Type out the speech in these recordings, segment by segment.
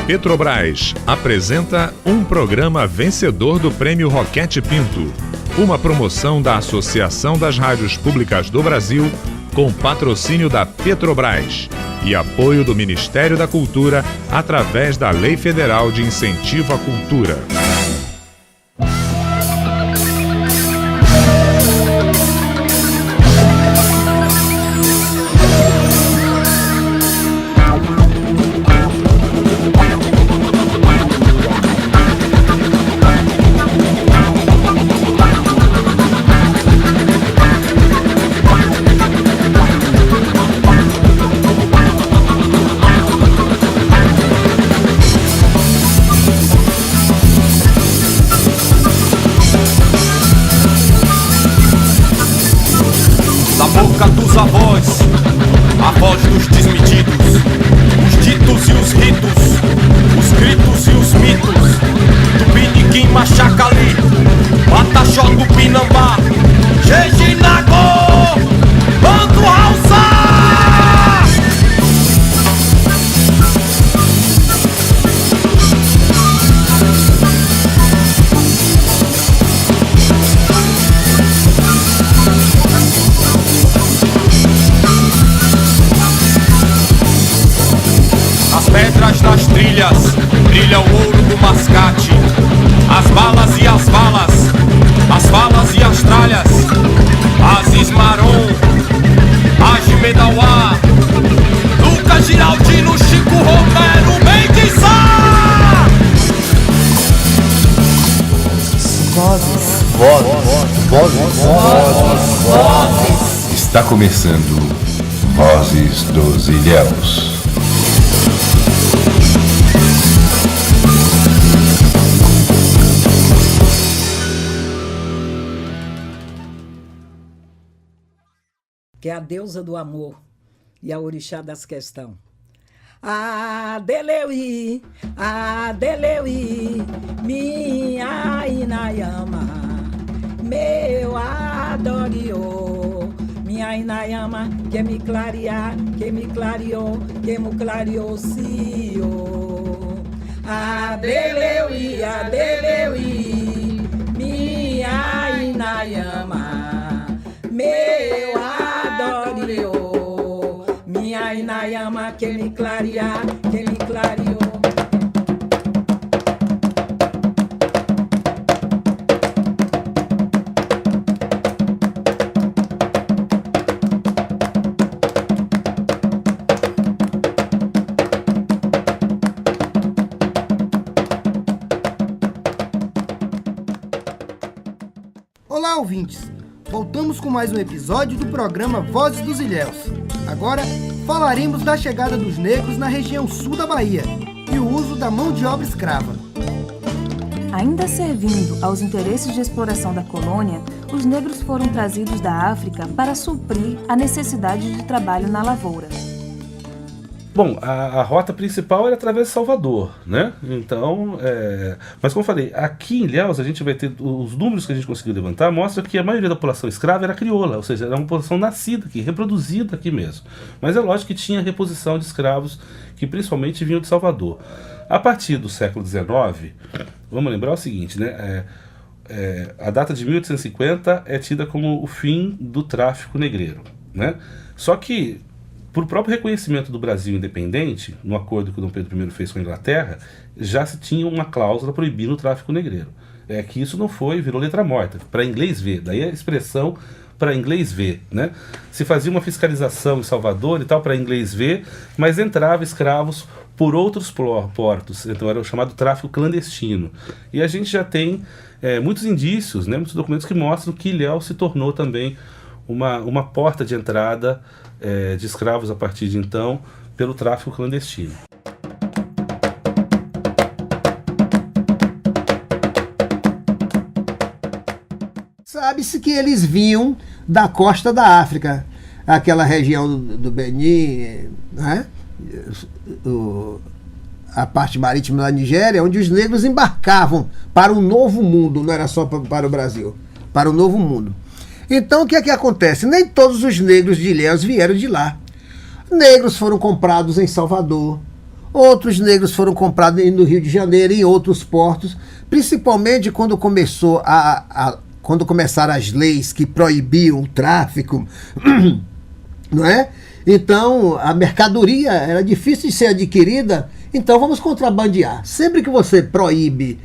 Petrobras apresenta um programa vencedor do Prêmio Roquete Pinto, uma promoção da Associação das Rádios Públicas do Brasil, com patrocínio da Petrobras e apoio do Ministério da Cultura através da Lei Federal de Incentivo à Cultura. Dos avós, a voz dos desmedidos, os ditos e os ritos, os gritos e os mitos, do Piniquim Machacali, Pataxó do Pinambá, Jejinagô, Bando Alça! Pedras das trilhas, brilha o ouro do mascate. As balas e as balas, as falas e as tralhas. Aziz Maron, Agimedauá, Lucas Giraldino, Chico Romero, Menguizá. Vozes. Está começando Vozes dos Ilhéus. Que é a deusa do amor e a orixá das questões. Adeleuí, minha Inayama, meu adoriô, minha Inayama, que me clarear, que me clareou, cio. Adeleuí, minha Inayama, meu adoriô, minha Inayama, que me clarear, que me clareou. Olá, ouvintes! Voltamos com mais um episódio do programa Vozes dos Ilhéus. Agora falaremos da chegada dos negros na região sul da Bahia e o uso da mão de obra escrava. Ainda servindo aos interesses de exploração da colônia, os negros foram trazidos da África para suprir a necessidade de trabalho na lavoura. Bom, a rota principal era através de Salvador, né? Então, mas como eu falei, aqui em Ilhéus a gente vai ter, os números que a gente conseguiu levantar mostram que a maioria da população escrava era crioula, ou seja, era uma população nascida aqui, reproduzida aqui mesmo. Mas é lógico que tinha reposição de escravos que principalmente vinham de Salvador. A partir do século XIX, vamos lembrar o seguinte, né? A data de 1850 é tida como o fim do tráfico negreiro, né? Só que por próprio reconhecimento do Brasil independente, no acordo que o Dom Pedro I fez com a Inglaterra, já se tinha uma cláusula proibindo o tráfico negreiro. É que isso não virou letra morta, para inglês ver, daí a expressão para inglês ver, né? Se fazia uma fiscalização em Salvador e tal para inglês ver, mas entrava escravos por outros portos, então era o chamado tráfico clandestino. E a gente já tem muitos indícios, né, muitos documentos que mostram que Ilhéus se tornou também uma porta de entrada de escravos a partir de então pelo tráfico clandestino. Sabe-se que eles vinham da costa da África, aquela região do Benin, né? A parte marítima da Nigéria, onde os negros embarcavam para o novo mundo, não era só para o Brasil, para o novo mundo. Então o que é que acontece? Nem todos os negros de Ilhéus vieram de lá. Negros foram comprados em Salvador, outros negros foram comprados no Rio de Janeiro e em outros portos, principalmente quando quando começaram as leis que proibiam o tráfico, não é? Então, a mercadoria era difícil de ser adquirida, então vamos contrabandear. Sempre que você proíbe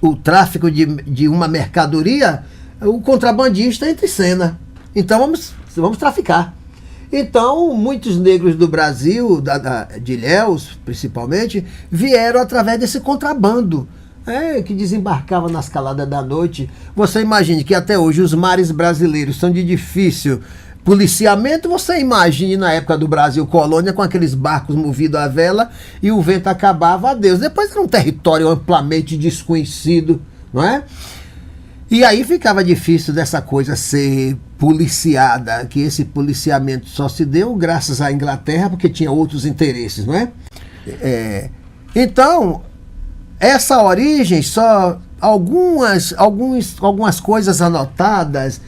o tráfico de uma mercadoria, o contrabandista entra em cena. Então, vamos traficar. Então, muitos negros do Brasil, de Ilhéus, principalmente, vieram através desse contrabando, que desembarcava nas caladas da noite. Você imagine que até hoje os mares brasileiros são de difícil policiamento. Você imagine na época do Brasil colônia, com aqueles barcos movidos à vela e o vento acabava, adeus. Depois era um território amplamente desconhecido, não é? E aí ficava difícil dessa coisa ser policiada, que esse policiamento só se deu graças à Inglaterra, porque tinha outros interesses, não é? Então, essa origem, só algumas coisas anotadas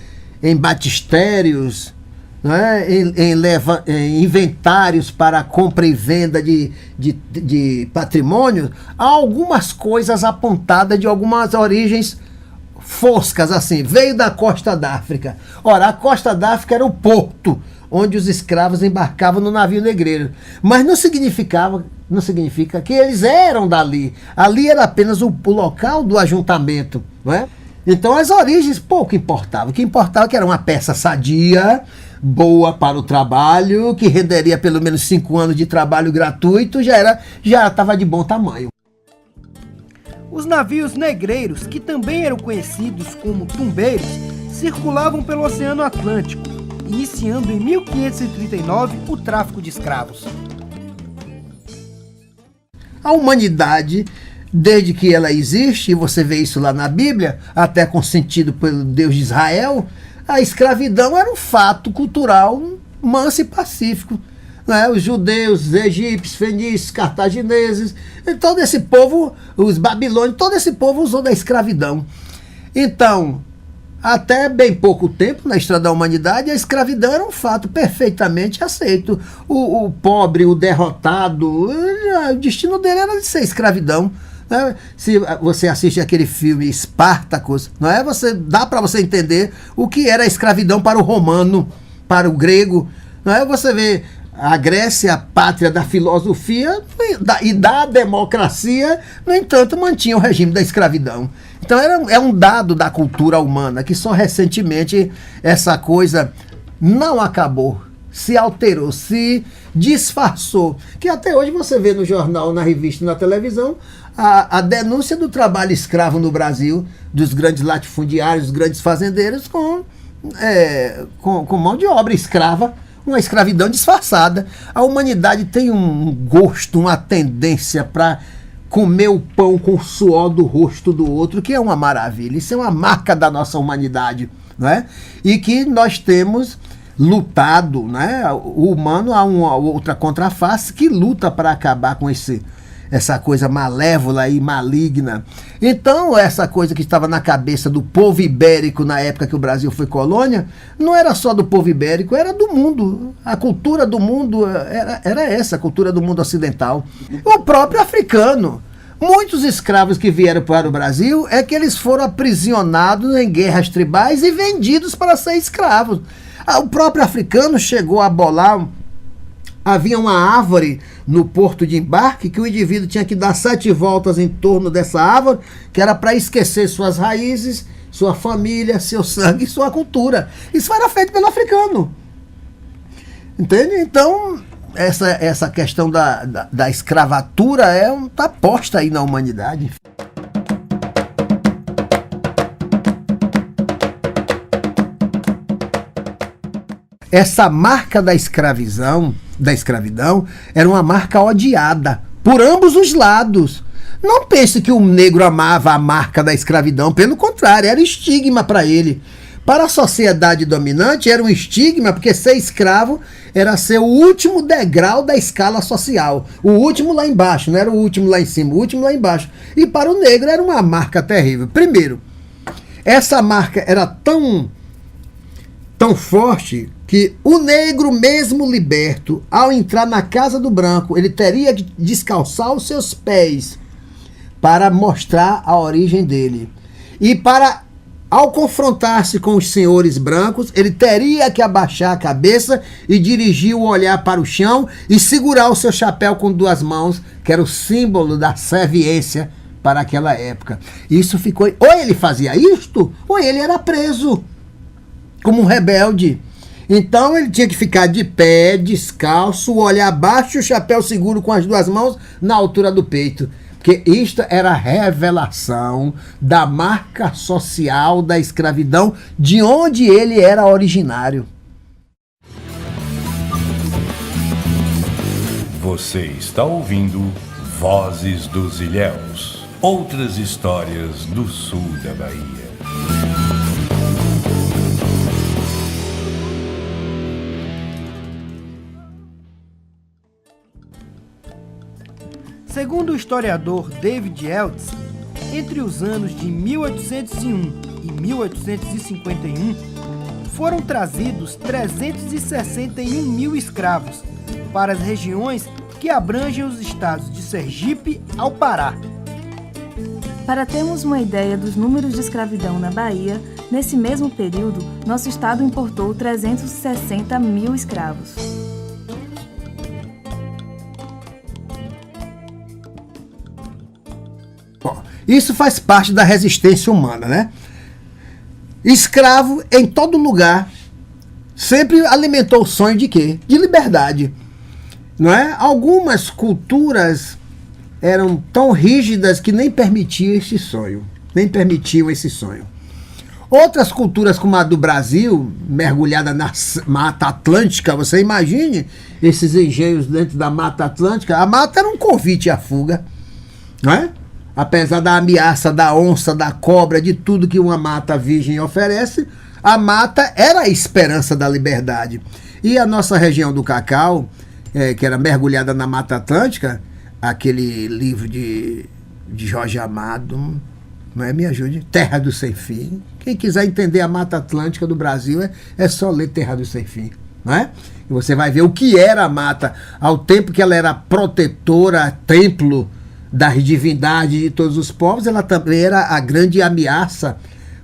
em batistérios, não é? em inventários para compra e venda de patrimônio, há algumas coisas apontadas de algumas origens foscas, assim, veio da costa da África. Ora, a costa da África era o porto onde os escravos embarcavam no navio negreiro, mas não significa que eles eram dali. Ali era apenas o local do ajuntamento, não é? Então as origens pouco importavam. O que importava que era uma peça sadia, boa para o trabalho, que renderia pelo menos 5 anos de trabalho gratuito, já estava de bom tamanho. Os navios negreiros, que também eram conhecidos como tumbeiros, circulavam pelo Oceano Atlântico, iniciando em 1539 o tráfico de escravos. A humanidade, desde que ela existe, e você vê isso lá na Bíblia, até consentido pelo Deus de Israel, a escravidão era um fato cultural manso e pacífico. Né? Os judeus, os egípcios, fenícios, cartagineses, todo esse povo, os babilônios, todo esse povo usou da escravidão. Então, até bem pouco tempo na história da humanidade, a escravidão era um fato perfeitamente aceito. O pobre, o derrotado, o destino dele era de ser escravidão. Né? Se você assiste aquele filme Spartacus, não é? Dá para você entender o que era a escravidão para o romano, para o grego. Não é? Você vê a Grécia, a pátria da filosofia e da democracia, no entanto, mantinha o regime da escravidão. Então é um dado da cultura humana que só recentemente essa coisa não acabou, se alterou, se disfarçou. Que até hoje você vê no jornal, na revista e na televisão a denúncia do trabalho escravo no Brasil, dos grandes latifundiários, dos grandes fazendeiros com mão de obra escrava, uma escravidão disfarçada. A humanidade tem um gosto, uma tendência para comer o pão com o suor do rosto do outro, que é uma maravilha. Isso é uma marca da nossa humanidade, não é? E que nós temos lutado, né? O humano há uma outra contraface que luta para acabar com essa coisa malévola e maligna. Então, essa coisa que estava na cabeça do povo ibérico na época que o Brasil foi colônia, não era só do povo ibérico, era do mundo. A cultura do mundo era essa, a cultura do mundo ocidental. O próprio africano. Muitos escravos que vieram para o Brasil é que eles foram aprisionados em guerras tribais e vendidos para ser escravos. O próprio africano chegou a bolar. Havia uma árvore no porto de embarque que o indivíduo tinha que dar 7 voltas em torno dessa árvore, que era para esquecer suas raízes, sua família, seu sangue e sua cultura. Isso era feito pelo africano. Entende? Então, essa questão da escravatura está posta aí na humanidade. Essa marca da escravidão era uma marca odiada por ambos os lados. Não pense que o negro amava a marca da escravidão, pelo contrário, era estigma para ele. Para a sociedade dominante era um estigma, porque ser escravo era ser o último degrau da escala social. O último lá embaixo, não era o último lá em cima, o último lá embaixo. E para o negro era uma marca terrível. Primeiro, essa marca era tão tão forte que o negro mesmo liberto, ao entrar na casa do branco, ele teria que descalçar os seus pés para mostrar a origem dele. E ao confrontar-se com os senhores brancos, ele teria que abaixar a cabeça e dirigir o olhar para o chão e segurar o seu chapéu com duas mãos, que era o símbolo da serviência para aquela época. Isso ficou... Ou ele fazia isto, ou ele era preso como um rebelde. Então ele tinha que ficar de pé, descalço, o olhar abaixo e o chapéu seguro com as duas mãos na altura do peito. Porque isto era a revelação da marca social da escravidão, de onde ele era originário. Você está ouvindo Vozes dos Ilhéus. Outras histórias do sul da Bahia. Segundo o historiador David Eltz, entre os anos de 1801 e 1851, foram trazidos 361 mil escravos para as regiões que abrangem os estados de Sergipe ao Pará. Para termos uma ideia dos números de escravidão na Bahia, nesse mesmo período, nosso estado importou 360 mil escravos. Bom, isso faz parte da resistência humana, né? Escravo em todo lugar sempre alimentou o sonho de quê? De liberdade. Não é? Algumas culturas eram tão rígidas que nem permitiam esse sonho. Outras culturas, como a do Brasil, mergulhada na Mata Atlântica, você imagine esses engenhos dentro da Mata Atlântica. A mata era um convite à fuga, não é? Apesar da ameaça da onça, da cobra, de tudo que uma mata virgem oferece, a mata era a esperança da liberdade. E a nossa região do Cacau, que era mergulhada na Mata Atlântica, aquele livro de Jorge Amado, não é? Me ajude, Terra do Sem Fim. Quem quiser entender a Mata Atlântica do Brasil é só ler Terra do Sem Fim, não é? E você vai ver o que era a mata, ao tempo que ela era protetora, templo das divindades de todos os povos, ela também era a grande ameaça,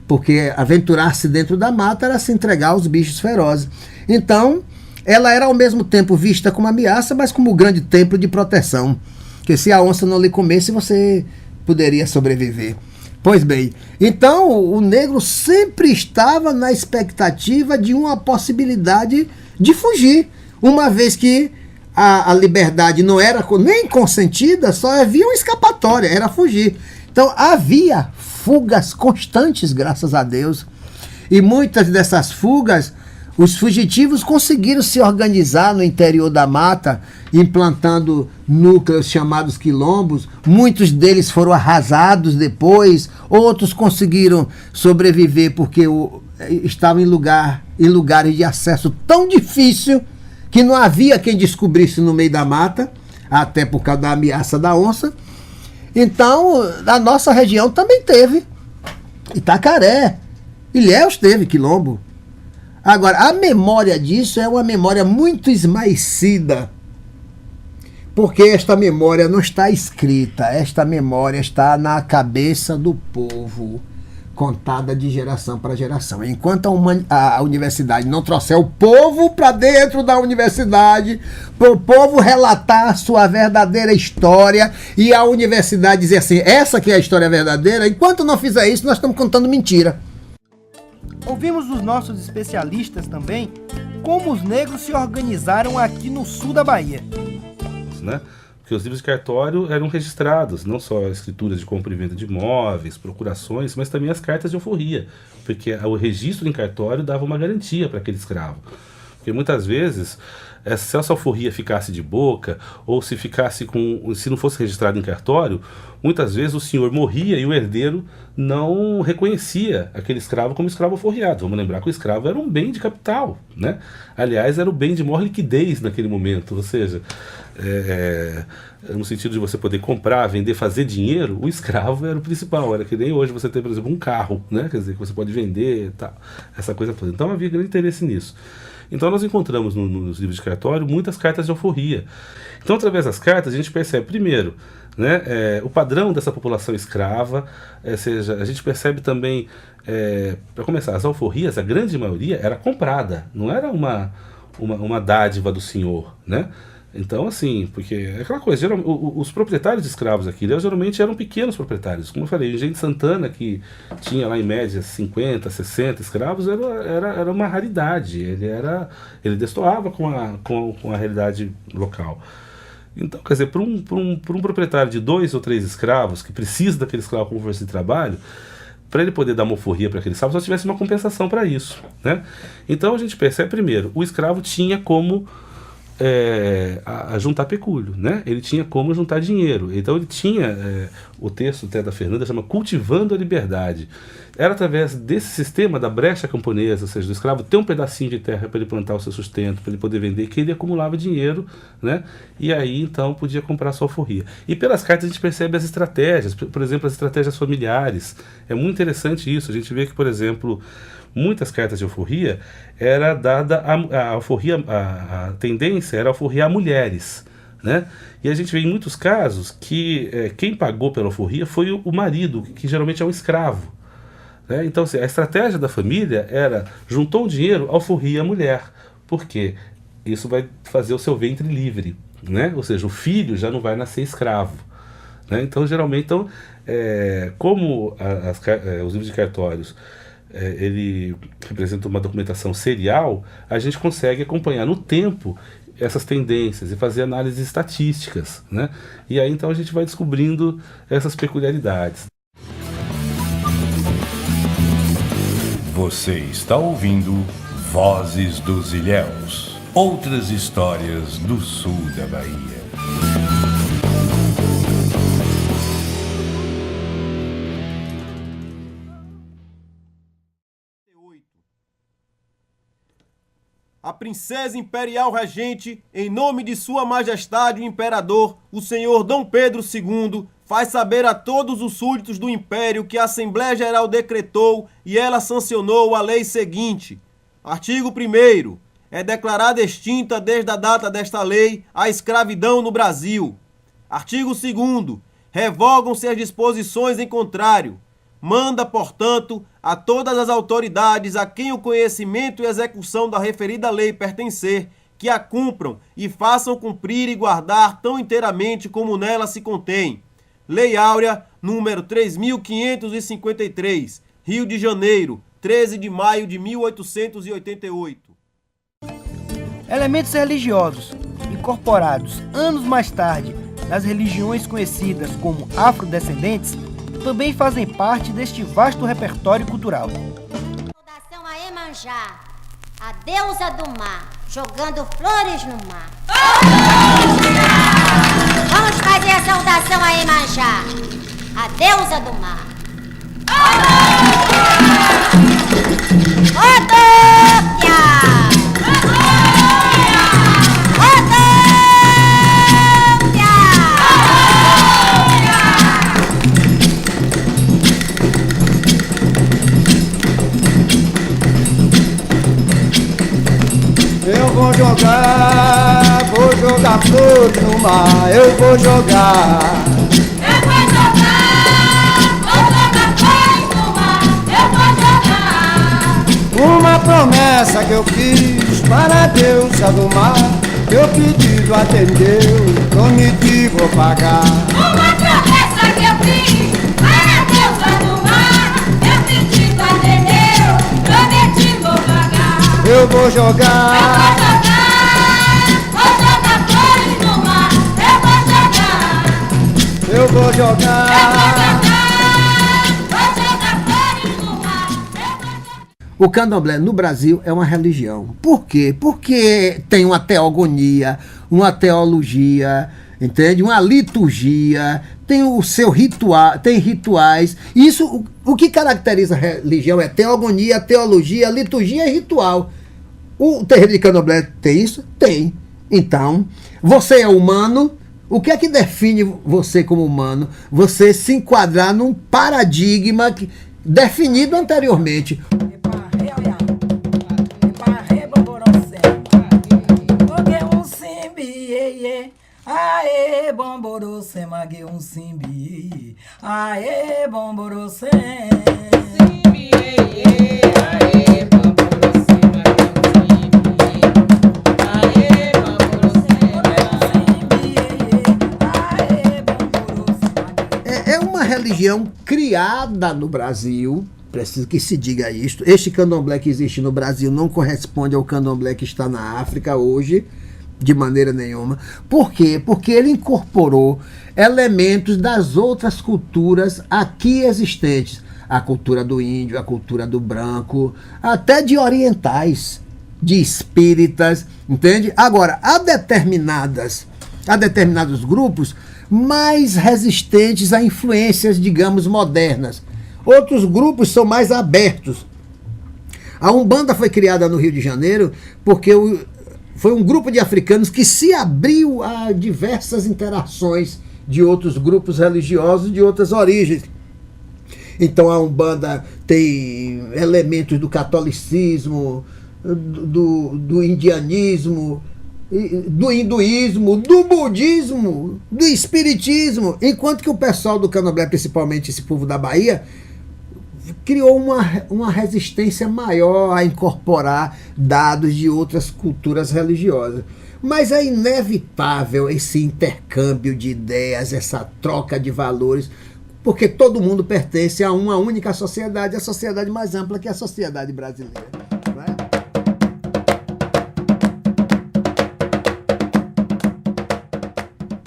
porque aventurar-se dentro da mata era se entregar aos bichos ferozes. Então, ela era ao mesmo tempo vista como ameaça, mas como grande templo de proteção, que se a onça não lhe comesse, você poderia sobreviver. Pois bem, então o negro sempre estava na expectativa de uma possibilidade de fugir, uma vez que a liberdade não era nem consentida, só havia uma escapatória, era fugir. Então havia fugas constantes, graças a Deus, e muitas dessas fugas, os fugitivos conseguiram se organizar no interior da mata, implantando núcleos chamados quilombos. Muitos deles foram arrasados depois, outros conseguiram sobreviver porque estavam em lugares de acesso tão difícil que não havia quem descobrisse no meio da mata, até por causa da ameaça da onça. Então, a nossa região também teve. Itacaré, Ilhéus teve quilombo. Agora, a memória disso é uma memória muito esmaecida, porque esta memória não está escrita, esta memória está na cabeça do povo, contada de geração para geração. Enquanto a universidade não trouxer o povo para dentro da universidade, para o povo relatar a sua verdadeira história, e a universidade dizer assim, essa que é a história verdadeira, enquanto não fizer isso, nós estamos contando mentira. Ouvimos dos nossos especialistas também como os negros se organizaram aqui no sul da Bahia. Né? Porque os livros de cartório eram registrados, não só escrituras de compra e venda de imóveis, procurações, mas também as cartas de alforria, porque o registro em cartório dava uma garantia para aquele escravo. Porque muitas vezes, se essa alforria ficasse de boca, ou se não fosse registrado em cartório, muitas vezes o senhor morria e o herdeiro não reconhecia aquele escravo como escravo alforriado. Vamos lembrar que o escravo era um bem de capital, né? Aliás, era o bem de maior liquidez naquele momento, ou seja, no sentido de você poder comprar, vender, fazer dinheiro, o escravo era o principal. Era que nem hoje você tem, por exemplo, um carro, né? Quer dizer, que você pode vender e tal, essa coisa toda. Então havia grande interesse nisso. Então nós encontramos nos livros de cartório muitas cartas de alforria. Então, através das cartas, a gente percebe, primeiro, né, o padrão dessa população escrava, seja, a gente percebe também, para começar, as alforrias, a grande maioria era comprada, não era uma dádiva do senhor, né? Então, assim, porque é aquela coisa, os proprietários de escravos aqui, eles geralmente eram pequenos proprietários. Como eu falei, o engenho de Santana, que tinha lá em média 50, 60 escravos, era uma raridade. Ele destoava com a realidade local. Então, quer dizer, para um proprietário de 2 ou 3 escravos, que precisa daquele escravo como força de trabalho, para ele poder dar uma alforria para aquele escravo, só tivesse uma compensação para isso, né? Então, a gente percebe, primeiro, o escravo tinha como a juntar pecúlio, né? Ele tinha como juntar dinheiro. Então ele tinha, o texto até da Fernanda chama Cultivando a Liberdade. Era através desse sistema da brecha camponesa, ou seja, do escravo ter um pedacinho de terra para ele plantar o seu sustento, para ele poder vender, que ele acumulava dinheiro, né? E aí então podia comprar sua alforria. E pelas cartas a gente percebe as estratégias, por exemplo, as estratégias familiares. É muito interessante isso. A gente vê que, por exemplo, muitas cartas de alforria era dada a alforria, a tendência era alforriar mulheres, né? E a gente vê em muitos casos que quem pagou pela alforria foi o marido, que geralmente é um escravo, né? Então, assim, a estratégia da família era, juntou um dinheiro, alforria a mulher, porque isso vai fazer o seu ventre livre, né? Ou seja, o filho já não vai nascer escravo, né? Então, geralmente, como os livros de cartórios ele representa uma documentação serial, a gente consegue acompanhar no tempo essas tendências e fazer análises estatísticas, né? E aí então a gente vai descobrindo essas peculiaridades. Você está ouvindo Vozes dos Ilhéus, outras histórias do sul da Bahia. A princesa imperial regente, em nome de Sua Majestade o Imperador, o Senhor Dom Pedro II, faz saber a todos os súditos do Império que a Assembleia Geral decretou e ela sancionou a lei seguinte. Artigo 1º. É declarada extinta desde a data desta lei a escravidão no Brasil. Artigo 2º. Revogam-se as disposições em contrário. Manda, portanto, a todas as autoridades a quem o conhecimento e execução da referida lei pertencer, que a cumpram e façam cumprir e guardar tão inteiramente como nela se contém. Lei Áurea, número 3.553, Rio de Janeiro, 13 de maio de 1888. Elementos religiosos, incorporados anos mais tarde nas religiões conhecidas como afrodescendentes, também fazem parte deste vasto repertório cultural. Saudação a Iemanjá, a deusa do mar, jogando flores no mar. Vamos fazer a saudação a Iemanjá, a deusa do mar. Rodópia! Eu vou jogar flor no mar, eu vou jogar. Eu vou jogar flores no mar, eu vou jogar. Uma promessa que eu fiz para a deusa do mar, meu pedido atendeu, prometi vou pagar. Uma promessa que eu fiz para a deusa do mar, meu pedido atendeu, prometi vou pagar. Eu vou jogar. Eu vou jogar. O candomblé no Brasil é uma religião. Por quê? Porque tem uma teogonia, uma teologia, entende? Uma liturgia, tem o seu ritual, tem rituais. Isso, o que caracteriza a religião é teogonia, teologia, liturgia e ritual. O terreiro de candomblé tem isso? Tem. Então, você é humano. O que é que define você como humano? Você se enquadrar num paradigma definido anteriormente. Aê, bomborocê, mague um simbi. Aê, bomborocê. Simbi, aê, bomborocê, mague um simbi. Aê, bomborocê. É uma religião criada no Brasil. Preciso que se diga isto. Este candomblé que existe no Brasil não corresponde ao candomblé que está na África hoje. De maneira nenhuma. Por quê? Porque ele incorporou elementos das outras culturas aqui existentes. A cultura do índio, a cultura do branco, até de orientais, de espíritas, entende? Agora, há determinados grupos mais resistentes a influências, digamos, modernas. Outros grupos são mais abertos. A Umbanda foi criada no Rio de Janeiro porque foi um grupo de africanos que se abriu a diversas interações de outros grupos religiosos de outras origens. Então a Umbanda tem elementos do catolicismo, do indianismo, do hinduísmo, do budismo, do espiritismo, enquanto que o pessoal do candomblé, principalmente esse povo da Bahia, criou uma resistência maior a incorporar dados de outras culturas religiosas. Mas é inevitável esse intercâmbio de ideias, essa troca de valores, porque todo mundo pertence a uma única sociedade, a sociedade mais ampla que é a sociedade brasileira. Não é?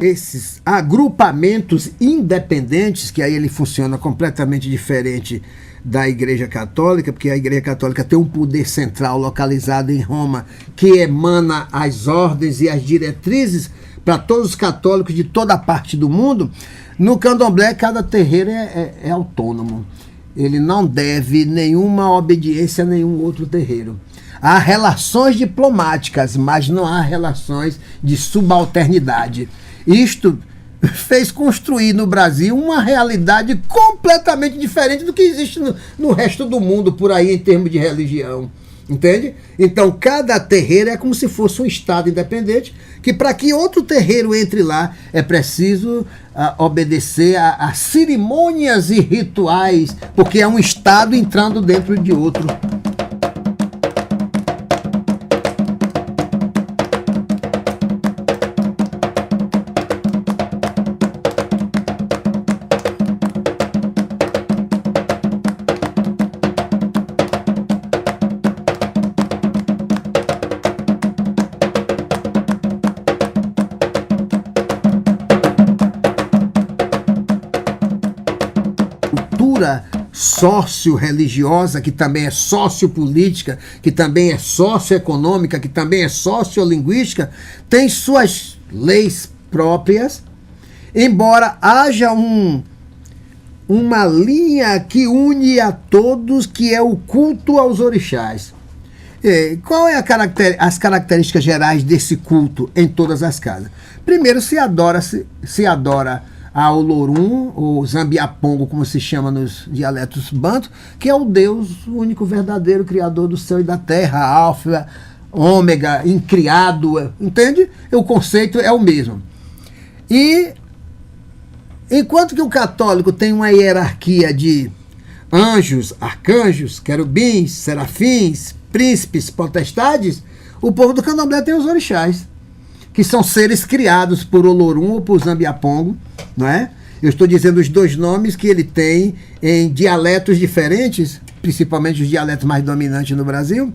Esses agrupamentos independentes, que aí ele funciona completamente diferente da Igreja Católica, porque a Igreja Católica tem um poder central localizado em Roma, que emana as ordens e as diretrizes para todos os católicos de toda a parte do mundo. No candomblé, cada terreiro é autônomo. Ele não deve nenhuma obediência a nenhum outro terreiro. Há relações diplomáticas, mas não há relações de subalternidade. Isto fez construir no Brasil uma realidade completamente diferente do que existe no resto do mundo por aí em termos de religião, entende? Então cada terreiro é como se fosse um estado independente, que para que outro terreiro entre lá é preciso obedecer a cerimônias e rituais, porque é um estado entrando dentro de outro. Sócio-religiosa, que também é sociopolítica, que também é socioeconômica, que também é sociolinguística, tem suas leis próprias, embora haja uma linha que une a todos, que é o culto aos orixás. Qual é as características gerais desse culto em todas as casas? Primeiro, se adora a Olorum, ou Zambiapongo, como se chama nos dialetos banto, que é o Deus, o único verdadeiro criador do céu e da terra, alfa, ômega, incriado, entende? O conceito é o mesmo. E enquanto que o católico tem uma hierarquia de anjos, arcanjos, querubins, serafins, príncipes, potestades, o povo do candomblé tem os orixás, que são seres criados por Olorum ou por Zambiapongo, não é? Eu estou dizendo os dois nomes que ele tem em dialetos diferentes, principalmente os dialetos mais dominantes no Brasil.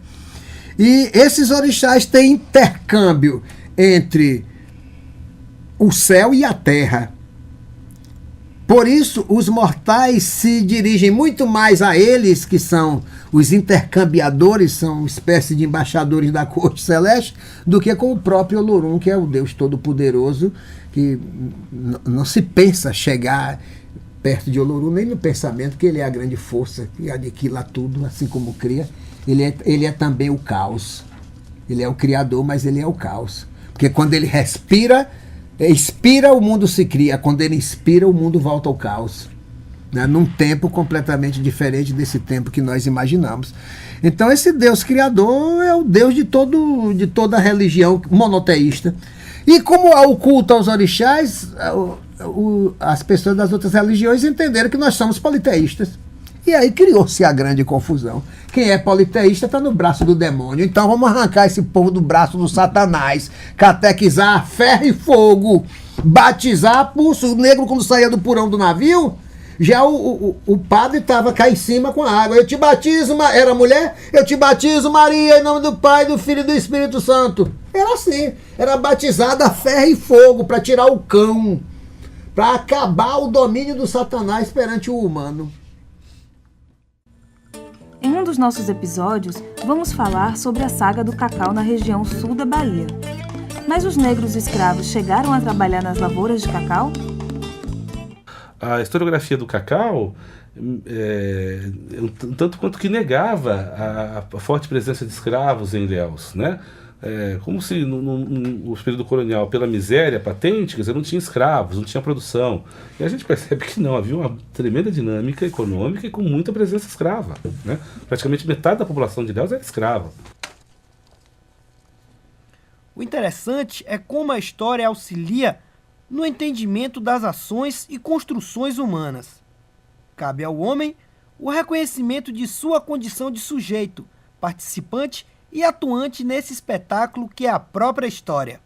E esses orixás têm intercâmbio entre o céu e a terra. Por isso, os mortais se dirigem muito mais a eles, que são os intercambiadores, são uma espécie de embaixadores da corte celeste, do que com o próprio Olorum, que é o Deus Todo-Poderoso, que não se pensa chegar perto de Olorum, nem no pensamento, que ele é a grande força que aniquila tudo, assim como cria. Ele é também o caos. Ele é o criador, mas ele é o caos. Porque quando ele expira, o mundo se cria. Quando ele inspira, o mundo volta ao caos. Né? Num tempo completamente diferente desse tempo que nós imaginamos. Então esse Deus criador é o Deus de toda a religião monoteísta. E como há o culto aos orixás, as pessoas das outras religiões entenderam que nós somos politeístas. E aí criou-se a grande confusão. Quem é politeísta está no braço do demônio. Então vamos arrancar esse povo do braço do Satanás, catequizar ferro e fogo, batizar pulso. O negro, quando saía do porão do navio, já o padre estava cá em cima com a água. Eu te batizo, era mulher? Eu te batizo, Maria, em nome do Pai, do Filho e do Espírito Santo. Era assim, era batizada a ferro e fogo para tirar o cão, para acabar o domínio do Satanás perante o humano. Em um dos nossos episódios, vamos falar sobre a saga do cacau na região sul da Bahia. Mas os negros escravos chegaram a trabalhar nas lavouras de cacau? A historiografia do cacau, tanto quanto que negava a forte presença de escravos em Ilhéus, né? Como se no período colonial, pela miséria patente, quer dizer, não tinha escravos, não tinha produção. E a gente percebe que não, havia uma tremenda dinâmica econômica e com muita presença escrava. Né? Praticamente metade da população de Ilhéus era escrava. O interessante é como a história auxilia no entendimento das ações e construções humanas. Cabe ao homem o reconhecimento de sua condição de sujeito, participante e atuante nesse espetáculo que é a própria história.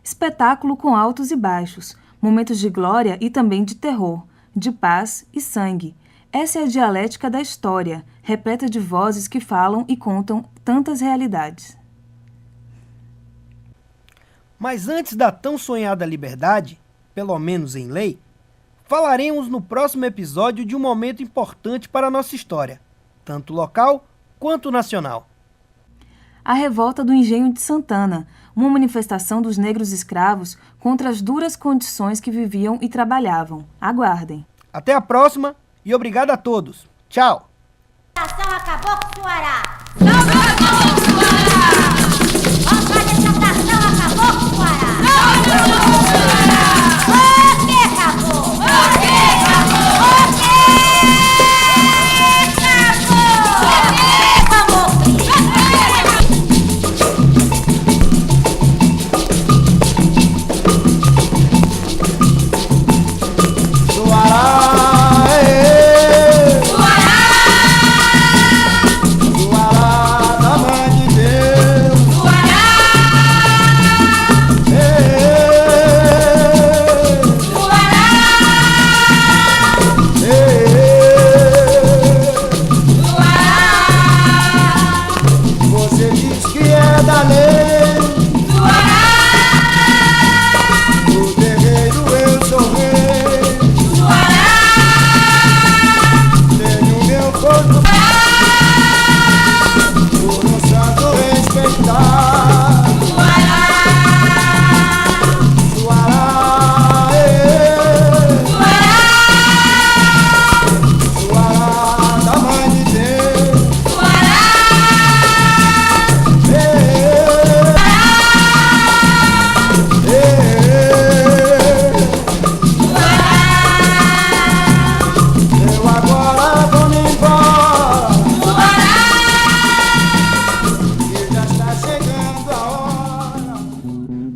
Espetáculo com altos e baixos, momentos de glória e também de terror, de paz e sangue. Essa é a dialética da história, repleta de vozes que falam e contam tantas realidades. Mas antes da tão sonhada liberdade, pelo menos em lei, falaremos no próximo episódio de um momento importante para a nossa história, tanto local quanto nacional. A Revolta do Engenho de Santana, uma manifestação dos negros escravos contra as duras condições que viviam e trabalhavam. Aguardem. Até a próxima e obrigado a todos. Tchau! Acabou com o Suará! Acabou com o Suará! Vamos fazer essa nação, acabou com o Suará! Acabou com o Suará! O que acabou? O que acabou? O que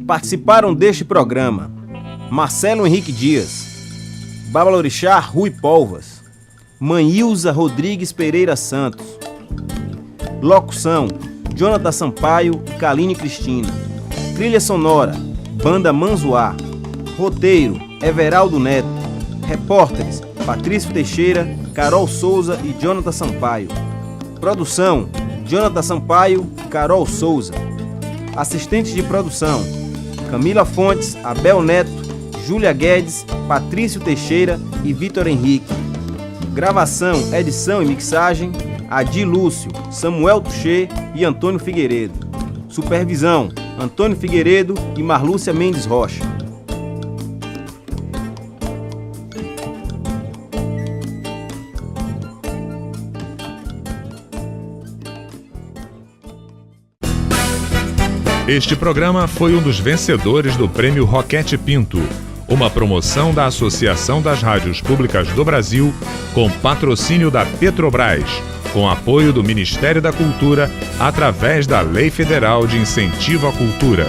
Participaram deste programa Marcelo Henrique Dias, Babalorixá Rui Polvas, Manilza Rodrigues Pereira Santos. Locução: Jonathan Sampaio e Kaline Cristina. Trilha sonora: Banda Manzoá. Roteiro: Everaldo Neto. Repórteres: Patrício Teixeira, Carol Souza e Jonathan Sampaio. Produção: Jonathan Sampaio e Carol Souza. Assistentes de produção: Camila Fontes, Abel Neto, Júlia Guedes, Patrício Teixeira e Vitor Henrique. Gravação, edição e mixagem, Adi Lúcio, Samuel Tuchê e Antônio Figueiredo. Supervisão, Antônio Figueiredo e Marlúcia Mendes Rocha. Este programa foi um dos vencedores do Prêmio Roquete Pinto, uma promoção da Associação das Rádios Públicas do Brasil, com patrocínio da Petrobras, com apoio do Ministério da Cultura, através da Lei Federal de Incentivo à Cultura.